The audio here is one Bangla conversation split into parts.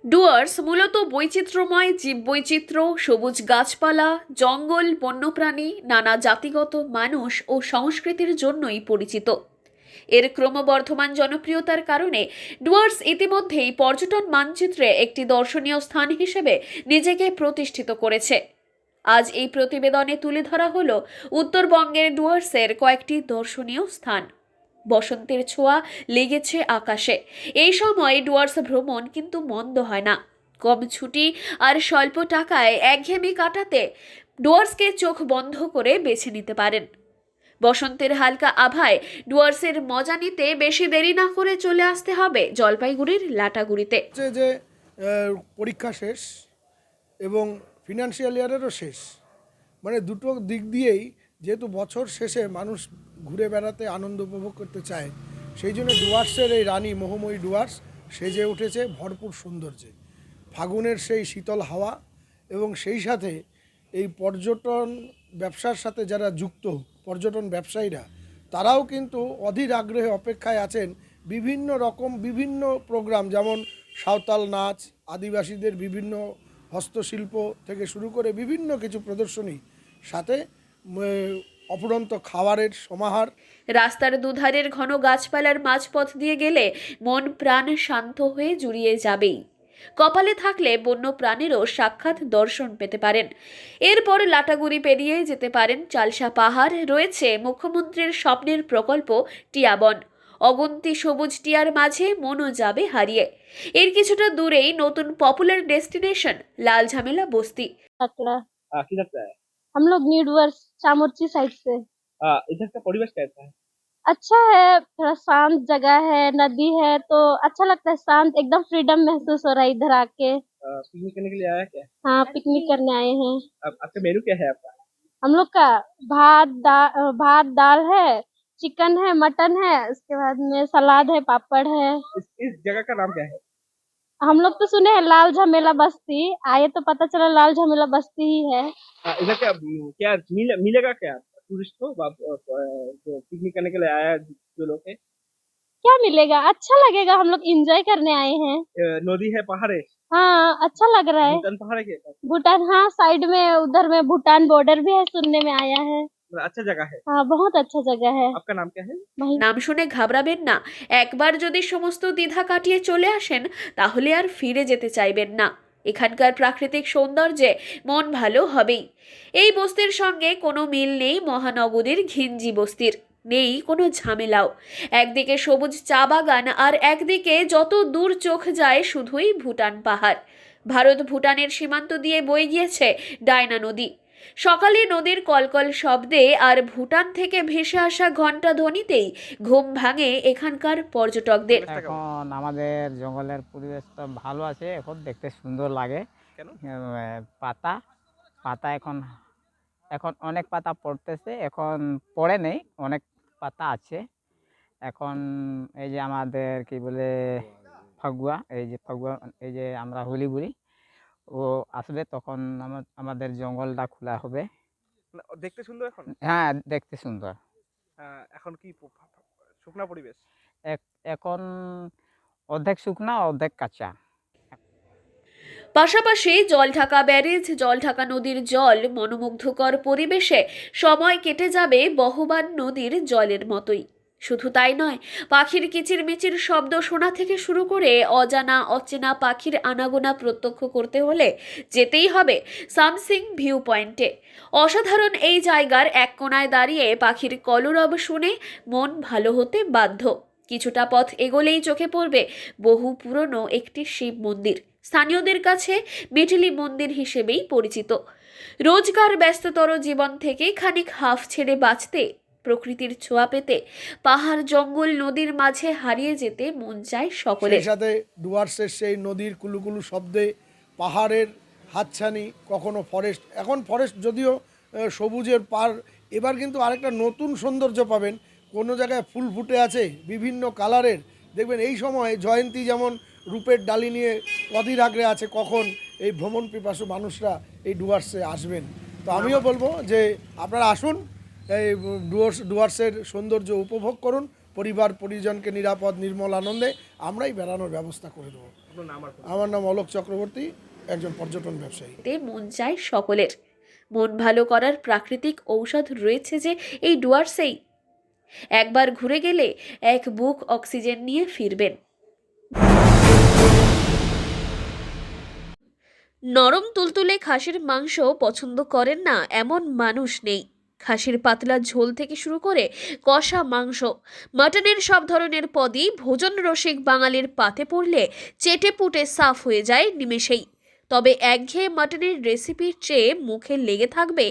ডুয়ার্স মূলত বৈচিত্র্যময় জীববৈচিত্র্য, সবুজ গাছপালা, জঙ্গল, বন্যপ্রাণী, নানা জাতিগত মানুষ ও সংস্কৃতির জন্যই পরিচিত। এর ক্রমবর্ধমান জনপ্রিয়তার কারণে ডুয়ার্স ইতিমধ্যেই পর্যটন মানচিত্রে একটি দর্শনীয় স্থান হিসেবে নিজেকে প্রতিষ্ঠিত করেছে। আজ এই প্রতিবেদনে তুলে ধরা হলো উত্তরবঙ্গের ডুয়ার্সের কয়েকটি দর্শনীয় স্থান। বসন্তের ছোঁয়া লেগেছে আকাশে। এই সময় ডুয়ার্স ভ্রমণ কিন্তু মন্দ হয় না। কম ছুটি আর স্বল্প টাকায় একঘেয়েমি কাটাতে ডুয়ার্সকে চোখ বন্ধ করে বেছে নিতে পারেন। বসন্তের হালকা আভায় ডুয়ার্সের মজা নিতে বেশি দেরি না করে চলে আসতে হবে জলপাইগুড়ির লাটাগুড়িতে। যে পরীক্ষা শেষ এবং ফিনান্সিয়াল ইয়ারেরও শেষ, মানে দুটো দিক দিয়েই যেহেতু বছর শেষে মানুষ ঘুরে বেড়াতে আনন্দ উপভোগ করতে চায়, সেই জন্য ডুয়ার্সের এই রানী মোহময়ী ডুয়ার্স সেজে উঠেছে ভরপুর সৌন্দর্যে। ফাগুনের সেই শীতল হাওয়া এবং সেই সাথে এই পর্যটন ব্যবসার সাথে যারা যুক্ত পর্যটন ব্যবসায়ীরা, তারাও কিন্তু অধীর আগ্রহে অপেক্ষায় আছেন বিভিন্ন প্রোগ্রাম, যেমন সাঁওতাল নাচ, আদিবাসীদের বিভিন্ন হস্তশিল্প থেকে শুরু করে বিভিন্ন কিছু প্রদর্শনী, সাথে অফুরন্ত খাবারের সমাহার। রাস্তার দুধারের ঘন গাছপালার মাঝপথ দিয়ে গেলে মন প্রাণ শান্ত হয়ে জুড়িয়ে যাবেই। কপালে থাকলে বন্য প্রাণীরও সাক্ষাৎ দর্শন পেতে পারেন। এরপর লাটাগুড়ি পেরিয়ে যেতে পারেন চালসা পাহাড়। রয়েছে মুখ্যমন্ত্রীর স্বপ্নের প্রকল্প টিয়াবন। অগুন্তি সবুজ টিয়ার মাঝে মনও যাবে হারিয়ে। এর কিছুটা দূরেই নতুন পপুলার ডেস্টিনেশন लाल झमेला बस्ती। किधर से आए? हम लोग न्यू डुअर्स चामुर्ची साइड से। इधर का परिवेश कैसा है? अच्छा है, थोड़ा शांत जगह है, नदी है तो अच्छा लगता है, शांत एकदम फ्रीडम महसूस हो रहा है इधर आके। पिकनिक करने के लिए आया क्या? हाँ, पिकनिक करने आए हैं। अब आपका मेनू क्या है आपका? हम लोग का भात दाल है, चिकन है, मटन है, उसके बाद में सलाद है, पापड़ है। इस जगह का नाम क्या है? हम लोग तो सुने हैं लाल झमेला बस्ती, आए तो पता चला लाल झमेला बस्ती ही है। इधर क्या मिलेगा क्या टूरिस्ट को जो पिकनिक करने के लिए आया है, जो लोग है? क्या मिलेगा? अच्छा लगेगा, हम लोग एंजॉय करने आए हैं। नदी है, पहाड़ है? हाँ, अच्छा लग रहा है। भूटान पहाड़ है क्या? भूटान, हाँ, साइड में उधर में भूटान बॉर्डर भी है, सुनने में आया है। अच्छा जगह है। हाँ, बहुत अच्छा जगह है। आपका नाम क्या है? নাম শুনে ঘাবড়াবেন না। একবার যদি সমস্ত দ্বিধা কাটিয়ে চলে আসেন তাহলে আর ফিরে যেতে চাইবেন না। এখানকার প্রাকৃতিক সৌন্দর্যে মন ভালো হবেই। এই বস্তির সঙ্গে কোনো মিল নেই মহানগরীর ঘিঞ্জি বস্তির। নেই কোনো ঝামেলাও। একদিকে সবুজ চা বাগান আর একদিকে যত দূর চোখ যায় শুধুই ভুটান পাহাড়। ভারত ভুটানের সীমান্ত দিয়ে বয়ে গিয়েছে ডায়না নদী। সকালে নদীর কলকল শব্দে আর ভুটান থেকে ভেসে আসা ঘণ্টা ধ্বনিতেই ঘুম ভাঙে এখানকার পর্যটকদের। এখন আমাদের জঙ্গলের পরিবেশটা ভালো আছে, এখন দেখতে সুন্দর লাগে। কেন? পাতা পাতা এখন এখন অনেক পাতা পড়তেছে, এখন পড়ে নেই, অনেক পাতা আছে এখন। এই যে আমাদের কি বলে ফাগুয়া, এই যে আমরা হোলি বলি, ও আসবে তখন আমাদের জঙ্গলটা খোলা হবে। দেখতে সুন্দর এখন? হ্যাঁ, দেখতে সুন্দর। এখন কি শুকনা পরিবেশ? এখন অর্ধেক শুকনা অর্ধেক কাঁচা। পাশাপাশি জলঢাকা ব্যারেজ, জলঢাকা নদীর জল মনোমুগ্ধকর পরিবেশে সময় কেটে যাবে বহবান নদীর জলের মতোই। শুধু তাই নয়, পাখির কিচিরমিচির শব্দ শোনা থেকে শুরু করে অজানা অচেনা পাখির আনাগোনা প্রত্যক্ষ করতে হলে যেতেই হবে সামসিং ভিউ পয়েন্টে। অসাধারণ এই জায়গার এক কোণায় দাঁড়িয়ে পাখির কলরব শুনে মন ভালো হতে বাধ্য। কিছুটা পথ এগোলেই চোখে পড়বে বহু পুরনো একটি শিব মন্দির, স্থানীয়দের কাছে মেটেলি মন্দির হিসেবেই পরিচিত। রোজগার ব্যস্ততর জীবন থেকে খানিক হাফ ছেড়ে বাঁচতে, প্রকৃতির ছোঁয়া পেতে পাহাড় জঙ্গল নদীর মাঝে হারিয়ে যেতে মন চায় সকলের। সেই সাথে ডুয়ার্সের সেই নদীর কুলুকুলু শব্দে, পাহাড়ের হাতছানি, কখনো ফরেস্ট। এখন ফরেস্ট যদিও সবুজের পার, এবার কিন্তু আরেকটা নতুন সৌন্দর্য পাবেন। কোনো জায়গায় ফুল ফুটে আছে বিভিন্ন কালারের, দেখবেন এই সময় জয়ন্তী যেমন রূপের ডালি নিয়ে অধীর আগ্রহে আছে কখন এই ভ্রমণ পিপাসু মানুষরা এই ডুয়ার্সে আসবেন। তো আমিও বলবো যে আপনারা আসুন, এই ডুয়ার্সের সৌন্দর্য উপভোগ করুন, পরিবার পরিজনকে নিরাপদ নির্মল আনন্দে আমরাই বেড়ানোর ব্যবস্থা করে দেবো। আপনার নাম আর পরিচয়। আমার নাম অলোক চক্রবর্তী, একজন পর্যটন ব্যবসায়ী। তে মন চায় সকলের। মন ভালো করার প্রাকৃতিক ঔষধ রয়েছে যে এই ডুয়ার্সেই। একবার ঘুরে গেলে এক বুক অক্সিজেন নিয়ে ফিরবেন। নরম তুলতুলে খাসির মাংস পছন্দ করেন না এমন মানুষ নেই। খাসির পাতলা ঝোল থেকে শুরু করে কষা মাংস, মাটনের সব ধরনের পদই ভোজন রসিক বাঙালির পাতে পড়লে চেটে পুটে সাফ হয়ে যায় নিমেষেই। তবে একঘেয়ে মাটনের রেসিপির চেয়ে মুখে লেগে থাকবে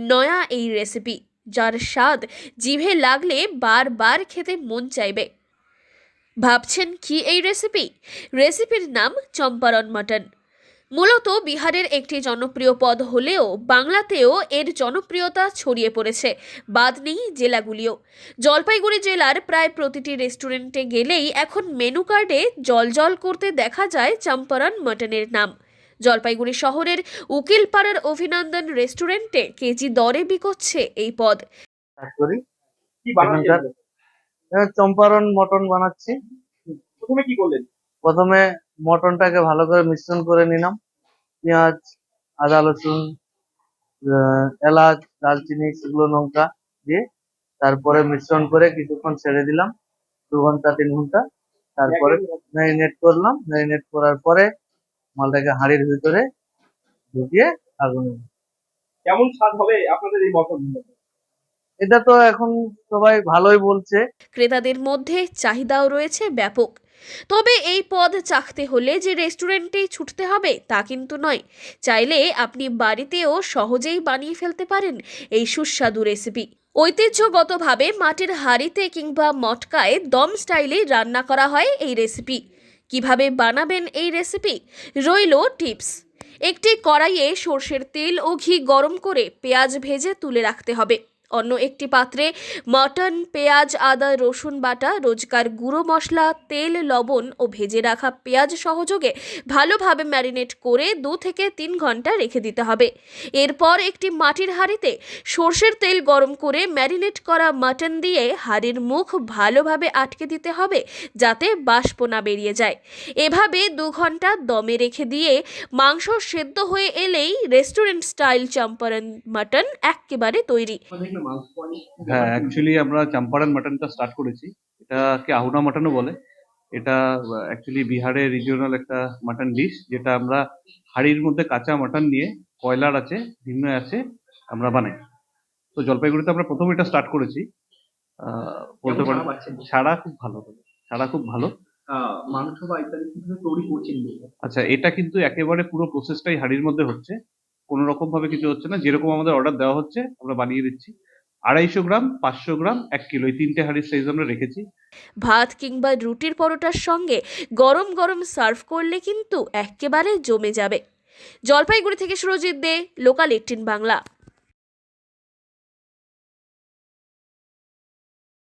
নয়া এই রেসিপি, যার স্বাদ জিভে লাগলে বারবার খেতে মন চাইবে। ভাবছেন কি এই রেসিপি? রেসিপির নাম চম্পারন মাটন। মূলত বিহারের একটি জনপ্রিয় পদ হলেও বাংলাতেও এর জনপ্রিয়তা ছড়িয়ে পড়েছে, বাদ নেই জেলাগুলিও। জলপাইগুড়ি জেলার প্রায় প্রতিটি রেস্টুরেন্টে গেলেই এখন মেনু কার্ডে জলজল করতে দেখা যায় চম্পারন মাটনের নাম। জলপাইগুড়ি শহরের উকিলপাড়ার অভিনন্দন রেস্টুরেন্টে কেজি দরে বিকোচ্ছে এই পদ। করি কি বানাচ্ছেন? এখানকার চম্পারন মটন বানাচ্ছি। প্রথমে কি করলেন? প্রথমে মটনটাকে ভালো করে মিশ্রণ করে নিলাম, পেঁয়াজ, আদা, রসুন, এলাচ, দারচিনি, শুকনো লঙ্কা দিয়ে তারপরে মিশ্রণ করে কিছুক্ষণ ছেড়ে দিলাম, 2 ঘন্টা 3 ঘন্টা। তারপরে ম্যারিনেট করলাম, ম্যারিনেট করার পরে মালটাকে হাঁড়ির ভিতরে ঢুকিয়ে আগুনে। কেমন স্বাদ হবে আপনাদের এই মটন? এটা তো এখন সবাই ভালোই বলছে। ক্রেতাদের মধ্যে চাহিদাও রয়েছে ব্যাপক। তবে এই পদ চাখতে হলে যে রেস্টুরেন্টেই ছুটতে হবে তা কিন্তু নয়। চাইলে আপনি বাড়িতেও সহজেই বানিয়ে ফেলতে পারেন এই সুস্বাদু রেসিপি। ঐতিহ্যগতভাবে মাটির হাঁড়িতে কিংবা মটকায় দম স্টাইলে রান্না করা হয় এই রেসিপি। কিভাবে বানাবেন এই রেসিপি? রইল টিপস। একটি কড়াইয়ে সর্ষের তেল ও ঘি গরম করে পেঁয়াজ ভেজে তুলে রাখতে হবে। অন্য একটি পাত্রে মটন, পেঁয়াজ, আদা, রসুন বাটা, রোজকার গুঁড়ো মশলা, তেল, লবণ ও ভেজে রাখা পেঁয়াজ সহযোগে ভালোভাবে ম্যারিনেট করে 2 থেকে 3 ঘন্টা রেখে দিতে হবে। এরপর একটি মাটির হাঁড়িতে সর্ষের তেল গরম করে ম্যারিনেট করা মটন দিয়ে হাঁড়ির মুখ ভালোভাবে আটকে দিতে হবে যাতে বাষ্প না বেরিয়ে যায়। এভাবে 2 ঘন্টা দমে রেখে দিয়ে মাংস সেদ্ধ হয়ে এলেই রেস্টুরেন্ট স্টাইল চম্পারন মাটন একেবারে তৈরি। হ্যাঁ, অ্যাকচুয়ালি আমরা চম্পারন মাটনটা স্টার্ট করেছি। এটাকে আহুনা মাটনও বলে। এটা অ্যাকচুয়ালি বিহারের রিজিওনাল একটা মাটন ডিশ, যেটা আমরা হাঁড়ির মধ্যে কাঁচা মাটন নিয়ে কয়লার আছে, ভিন্ন আছে, আমরা বানাই। তো জলপাইগুড়িতে আমরা প্রথম এটা স্টার্ট করেছি। বলতে পারি সাড়া খুব ভালো, সাড়া খুব ভালো। মাংস বা ইত্যাদি কিভাবে তৈরি করছেন? আচ্ছা, এটা কিন্তু একেবারে পুরো প্রসেসটাই হাঁড়ির মধ্যে হচ্ছে, কোনো রকম ভাবে কিছু হচ্ছে না। যেরকম আমাদের অর্ডার দেওয়া হচ্ছে আমরা বানিয়ে দিচ্ছি। 250 গ্রাম, 500 গ্রাম, 1 কিলো, এই 3টে হাঁড়ির সাইজ আমরা রেখেছি। ভাত কিংবা রুটির পরোটার সঙ্গে গরম গরম সার্ভ করলে কিন্তু একেবারে জমে যাবে। জলপাইগুড়ি থেকে সুরজিৎ দে, লোকাল 18 বাংলা।